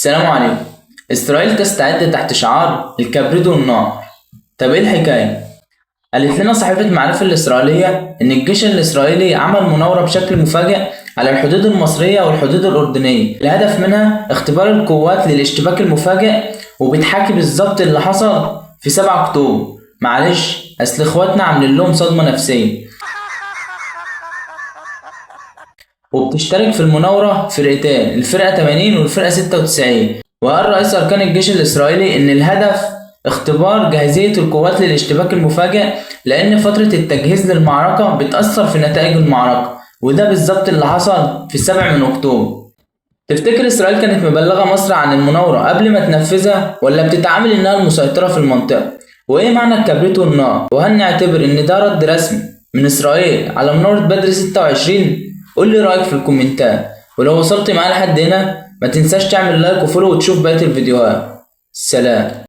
السلام عليكم. إسرائيل تستعد تحت شعار الكبريت والنار. طب إيه الحكاية؟ قالت لنا صحيفة معرفة الإسرائيلية إن الجيش الإسرائيلي عمل مناورة بشكل مفاجئ على الحدود المصرية والحدود الأردنية، الهدف منها اختبار القوات للاشتباك المفاجئ، وبتحاكي بالظبط اللي حصل في 7 أكتوبر. معلش، أصل إخواتنا عاملين لهم صدمة نفسية. وبتشترك في المناورة فرقتين، الفرقة 80 والفرقة 96. وقال رئيس أركان الجيش الإسرائيلي إن الهدف اختبار جاهزية القوات للاشتباك المفاجئ، لأن فترة التجهيز للمعركة بتأثر في نتائج المعركة، وده بالظبط اللي حصل في 7 أكتوبر. تفتكر إسرائيل كانت مبلغة مصر عن المناورة قبل ما تنفذها، ولا بتتعامل إنها المسيطرة في المنطقة؟ وإيه معنى الكبريت والنار؟ وهل نعتبر إن ده رد رسمي من إسرائيل على مناورة بدر 26؟ قول لي رأيك في الكومنتات، ولو وصلت معايا لحد هنا ما تنساش تعمل لايك وفولو وتشوف بقية الفيديوهات. سلام.